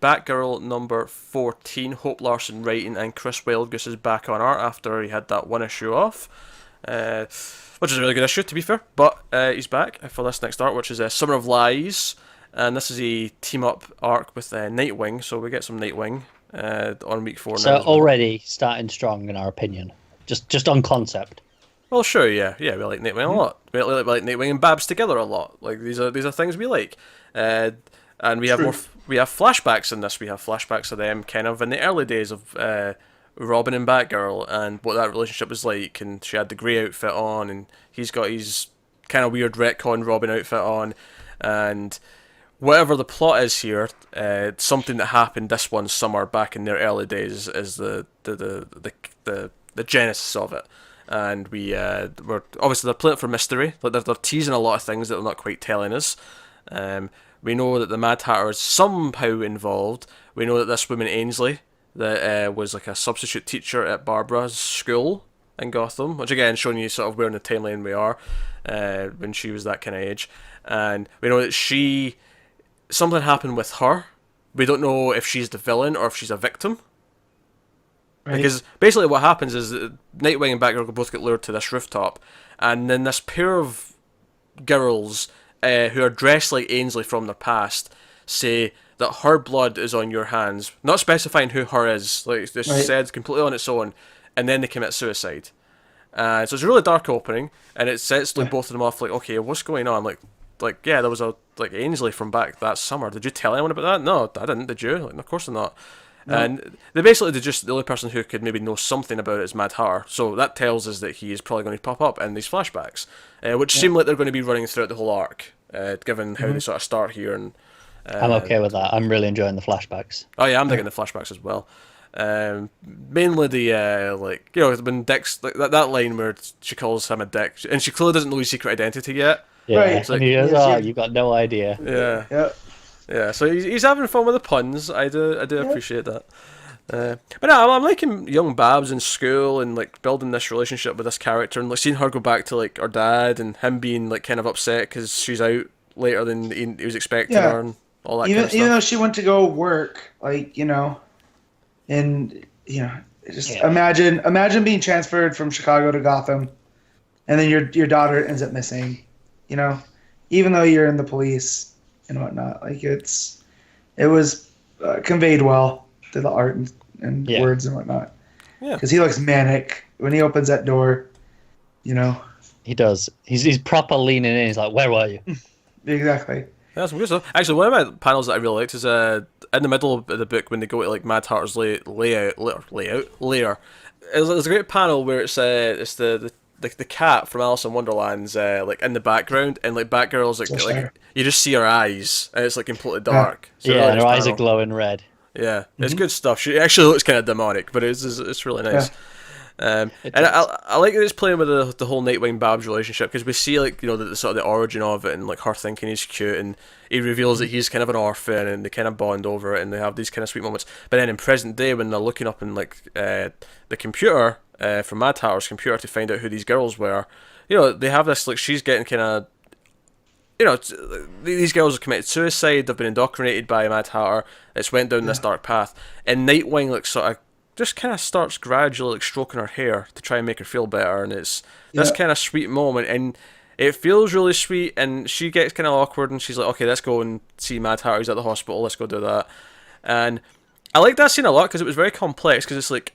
Batgirl number 14, Hope Larson writing, and Chris Wildgoose is back on art after he had that one issue off. Uh, which is a really good issue, to be fair. But he's back for this next arc, which is Summer of Lies. And this is a team-up arc with Nightwing, so we get some Nightwing on week 4 now. So already starting strong, in our opinion. Just on concept. Well, sure, yeah, we like Nightwing a lot. We like Nightwing and Babs together a lot. Like these are things we like. And we have we have flashbacks in this. We have flashbacks of them kind of in the early days of Robin and Batgirl and what that relationship was like. And she had the grey outfit on, and he's got his kind of weird retcon Robin outfit on, and whatever the plot is here, something that happened this one summer back in their early days is the genesis of it. And we're obviously they're playing it for mystery. Like they're teasing a lot of things that they're not quite telling us. We know that the Mad Hatter is somehow involved. We know that this woman Ainsley, that was like a substitute teacher at Barbara's school in Gotham, which again showing you sort of where in the timeline we are when she was that kind of age. And we know that something happened with her. We don't know if she's the villain or if she's a victim. Right. Because basically what happens is that Nightwing and Batgirl both get lured to this rooftop, and then this pair of girls who are dressed like Ainsley from their past say that her blood is on your hands, not specifying who her is, like this said completely on its own, and then they commit suicide. So it's a really dark opening, and it sets like both of them off like, okay, what's going on? Like yeah, there was a Ainsley from back that summer. Did you tell anyone about that? No, I didn't. Did you? Like, of course not. No. And they basically did just the only person who could maybe know something about it is Mad Hatter. So that tells us that he is probably going to pop up in these flashbacks, which seem like they're going to be running throughout the whole arc, given how they sort of start here. And I'm okay with that. I'm really enjoying the flashbacks. Oh yeah, I'm digging the flashbacks as well. Mainly the when Dick's like that line where she calls him a dick, and she clearly doesn't know his secret identity yet. Yeah, right. And he goes, "You've got no idea." Yeah. Yeah, so he's having fun with the puns. I do appreciate that. But no, I'm liking young Babs in school and like building this relationship with this character, and like seeing her go back to like her dad and him being like kind of upset because she's out later than he was expecting her and all that. Even though she went to go work, like and just imagine being transferred from Chicago to Gotham, and then your daughter ends up missing. Even though you're in the police and whatnot, like it was conveyed well through the art and words and whatnot. Yeah, because he looks manic when he opens that door. He does. He's proper leaning in. He's like, "Where were you?" Exactly. That's some good stuff. Actually, one of my panels that I really liked is in the middle of the book when they go to like Mad Hatter's lair. There's a great panel where it's the cat from Alice in Wonderland's like in the background, and like Batgirl's like you just see her eyes, and it's like completely dark. So and her eyes are glowing red. Yeah, it's good stuff. She actually looks kind of demonic, but it's really nice. And I like that it's playing with the whole Nightwing Babs relationship, because we see like the sort of the origin of it, and like her thinking he's cute, and he reveals that he's kind of an orphan, and they kind of bond over it, and they have these kind of sweet moments. But then in present day, when they're looking up in like the computer from Mad Hatter's computer to find out who these girls were, they have this like she's getting kind of these girls have committed suicide. They've been indoctrinated by Mad Hatter. It's went down this dark path, and Nightwing like sort of just kind of starts gradually like stroking her hair to try and make her feel better, and it's this kind of sweet moment, and it feels really sweet, and she gets kind of awkward, and she's like, okay, let's go and see Mad Hatter. He's at the hospital, let's go do that. And I like that scene a lot because it was very complex, because it's like,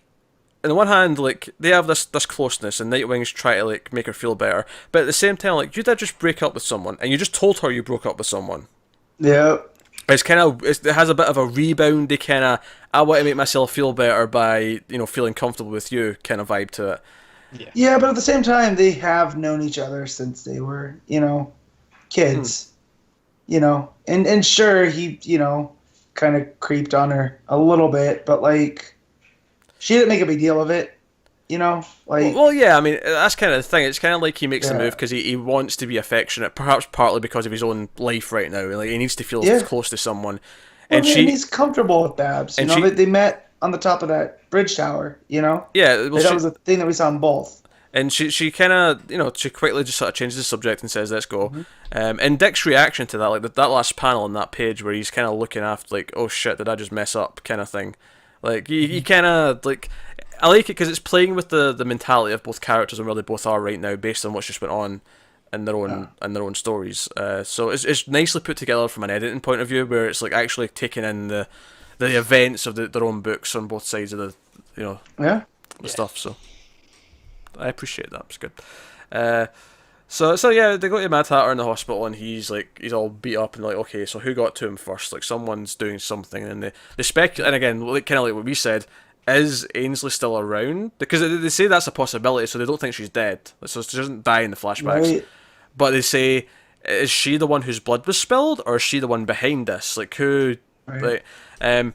on the one hand, like they have this closeness, and Nightwing's trying to like make her feel better, but at the same time, like you did just break up with someone, and you just told her you broke up with someone. Yeah. It's kind of it has a bit of a reboundy kind of I want to make myself feel better by feeling comfortable with you kind of vibe to it. Yeah, but at the same time, they have known each other since they were kids. And sure, he kind of creeped on her a little bit, but like she didn't make a big deal of it. Well, yeah, I mean, that's kind of the thing. It's kind of like he makes the move because he wants to be affectionate, perhaps partly because of his own life right now. Like he needs to feel close to someone. And he's comfortable with Babs. They met on the top of that bridge tower. Yeah, that was a thing that we saw in both. And she kind of, she quickly just sort of changes the subject and says, "Let's go." And Dick's reaction to that, like that last panel on that page where he's kind of looking after, like, "Oh shit, did I just mess up?" kind of thing. Like he kind of like, I like it because it's playing with the mentality of both characters and where they both are right now, based on what's just went on in their own stories. So it's nicely put together from an editing point of view, where it's like actually taking in the events of their own books on both sides of the the stuff. So I appreciate that. It's good. So yeah, they go to Mad Hatter in the hospital, and he's all beat up, and like, okay, so who got to him first? Like, someone's doing something, and they speculate. And again, kind of like what we said, is Ainsley still around? Because they say that's a possibility, so they don't think she's dead. So she doesn't die in the flashbacks. Right. But they say, is she the one whose blood was spilled, or is she the one behind this? Like, who? Right. Like,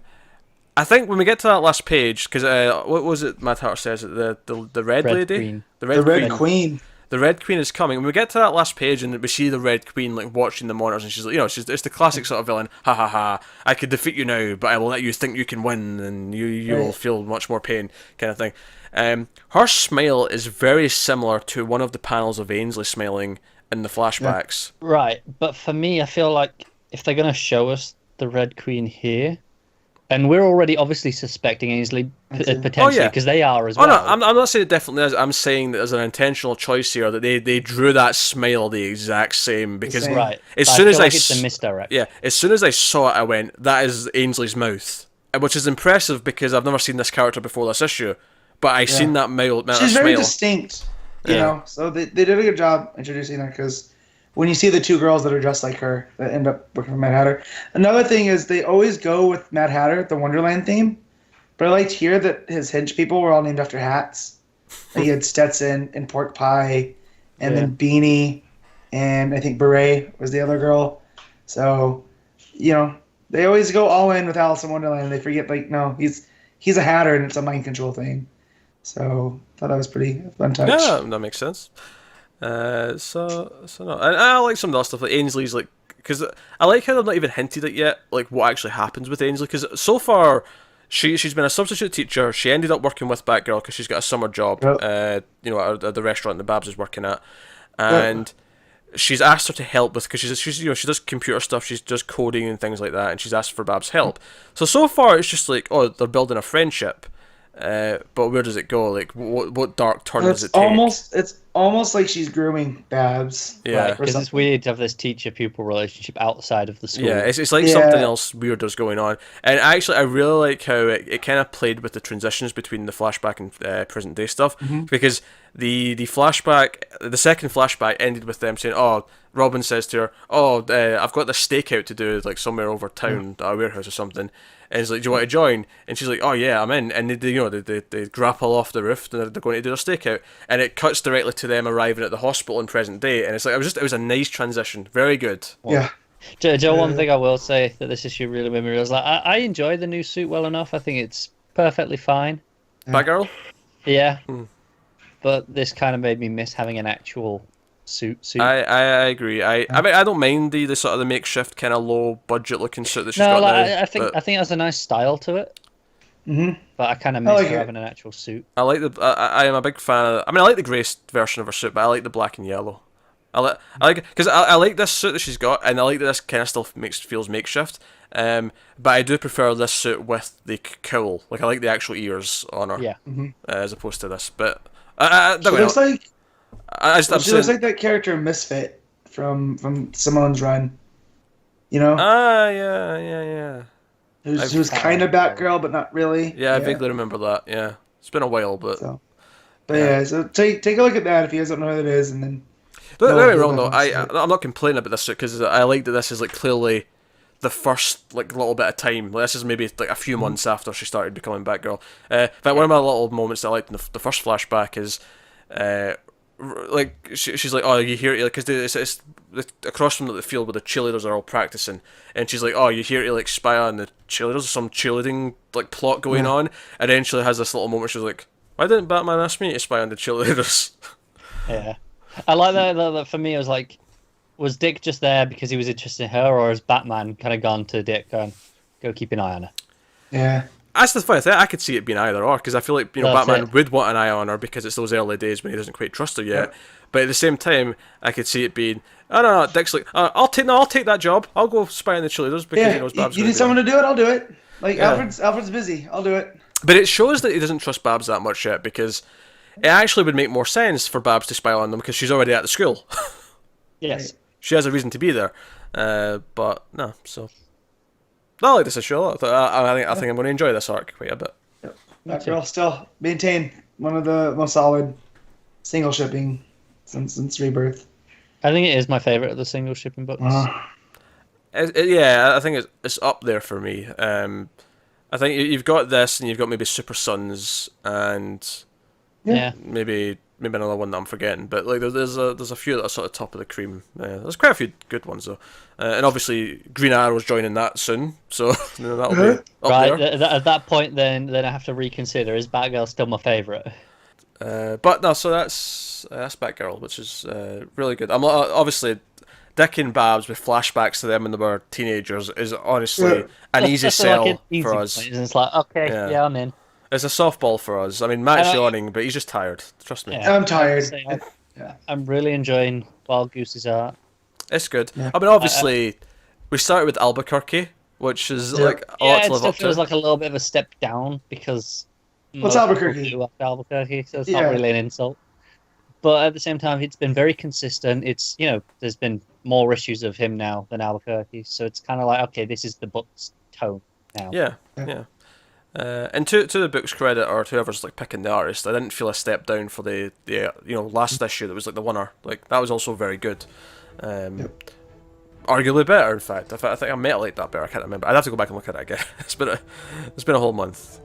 I think when we get to that last page, because what was it Mad Hatter says? The Red Lady? Queen. The The Red Queen. Queen. The Red Queen is coming. When we get to that last page and we see the Red Queen like watching the monitors, and she's like, it's the classic sort of villain. Ha ha ha! I could defeat you now, but I will let you think you can win, and you will feel much more pain, kind of thing. Her smile is very similar to one of the panels of Ainsley smiling in the flashbacks. Right, but for me, I feel like if they're going to show us the Red Queen here, and we're already obviously suspecting Ainsley potentially, because they are as well. Oh no, I'm not saying it definitely is. I'm saying that there's an intentional choice here that they drew that smile the exact same, because Right. as soon as it's a misdirect. Yeah, as soon as I saw it, I went, that is Ainsley's mouth, which is impressive because I've never seen this character before this issue, but I seen that She's very distinct, you know. So they did a good job introducing her, because when you see the two girls that are dressed like her that end up working for Mad Hatter. Another thing is they always go with Mad Hatter, the Wonderland theme. But I liked here that his hinge people were all named after hats. Like he had Stetson and Pork Pie, and then Beanie, and I think Beret was the other girl. So, they always go all in with Alice in Wonderland, and they forget, like, no, he's a Hatter, and it's a mind control thing. So I thought that was pretty fun touch. Yeah, that makes sense. So no, and I like some of the other stuff like Ainsley's, like, because I like how they've not even hinted at yet, like, what actually happens with Ainsley, because so far she's been a substitute teacher. She ended up working with Batgirl because she's got a summer job, at the restaurant that Babs is working at, and she's asked her to help with, because she does computer stuff, she does coding and things like that, and she's asked for Babs' help. So far it's just like, oh, they're building a friendship. But where does it go? Like, what dark turn does it take? It's almost like she's grooming Babs. Yeah, because it's weird to have this teacher-pupil relationship outside of the school. Yeah, it's like something else weird is going on. And actually, I really like how it kind of played with the transitions between the flashback and present day stuff, because the flashback, the second flashback ended with them saying, "Oh," Robin says to her, "Oh, I've got this stakeout to do, like, somewhere over town, at a warehouse or something." And he's like, "Do you want to join?" And she's like, "Oh yeah, I'm in." And they grapple off the roof, and they're going to do their stakeout. And it cuts directly to them arriving at the hospital in present day. And it's like, it was a nice transition, very good. Yeah. Joe, one thing I will say that this issue really made me realize, like, I enjoy the new suit well enough. I think it's perfectly fine. Batgirl? Yeah. But this kind of made me miss having an actual suit. I agree. I mean, I don't mind the sort of the makeshift kind of low budget looking suit that she's got now. I think it has a nice style to it. But I kind of miss her having an actual suit. I like I am a big fan. I like the grey version of her suit, but I like the black and yellow. I like because I like this suit that she's got, and I like that this kind of stuff feels makeshift. But I do prefer this suit with the cowl. Like, I like the actual ears on her, as opposed to this. But she looks like she looks like that character Misfit from Simone's run. You know? Yeah. She was kind of Batgirl, but not really. Yeah, I vaguely remember that. Yeah, it's been a while, but. So take a look at that if you guys don't know what it is, and then. Don't get me wrong though. I'm not complaining about this suit, because I like that this is, like, clearly the first, like, little bit of time. Like, this is maybe like a few months after she started becoming Batgirl. In fact, one of my little moments that I liked in the first flashback is, like, she's like, "Oh, you hear it," because it's across from the field where the cheerleaders are all practicing, and she's like, "Oh, you here to, like, spy on the cheerleaders? Some cheerleading, like, plot going on." And then she has this little moment. She's like, "Why didn't Batman ask me to spy on the cheerleaders?" Yeah, I like that. For me, it was like, was Dick just there because he was interested in her, or has Batman kind of gone to Dick going, "Go keep an eye on her"? Yeah. That's the funny thing. I could see it being either or, because I feel like That's Batman it. would want an eye on her because it's those early days when he doesn't quite trust her yet. Yeah. But at the same time, I could see it being, I don't know. Dick's like, I'll take that job. I'll go spy on the cheerleaders because he knows Babs. You need someone to do it. I'll do it. Like Yeah. Alfred's busy. I'll do it. But it shows that he doesn't trust Babs that much yet, because it actually would make more sense for Babs to spy on them because she's already at the school. Yes. She has a reason to be there. But no, so I like this issue a lot. I think I'm going to enjoy this arc quite a bit. Batgirl still maintain one of the most solid single shipping since Rebirth. I think it is my favorite of the single shipping books. Yeah, I think it's up there for me. I think you've got this, and you've got maybe Super Sons, and Yeah. maybe another one that I'm forgetting. But like, there's a few that are sort of top of the cream. There's quite a few good ones though, and obviously Green Arrow's joining that soon, so that'll be up Right. there. At that point, then I have to reconsider. Is Batgirl still my favorite? But no, so that's Batgirl, which is really good. I'm obviously Dick and Babs with flashbacks to them when they were teenagers is honestly an easy sell like an easy for us. point, and it's like, okay, yeah, I'm in. It's a softball for us. I mean, Matt's And yawning, but he's just tired. Trust me. Yeah, I'm tired. I'm really enjoying Wild Goose's art. It's good. Yeah. I mean, obviously, we started with Albuquerque, which is like a lot Yeah, to it live still up to. feels like a little bit of a step down because What's most people Albuquerque? do like Albuquerque, so it's Yeah. not really an insult. But at the same time, it's been very consistent. It's there's been more issues of him now than Albuquerque, so it's kind of like, okay, this is the book's tone now. Yeah. And to the book's credit, or to whoever's like picking the artist, I didn't feel a step down for the last issue that was like the winner. Like that was also very good. Arguably better, in fact. I think I might have liked that better. I can't remember. I'd have to go back and look at it again. It's been a whole month.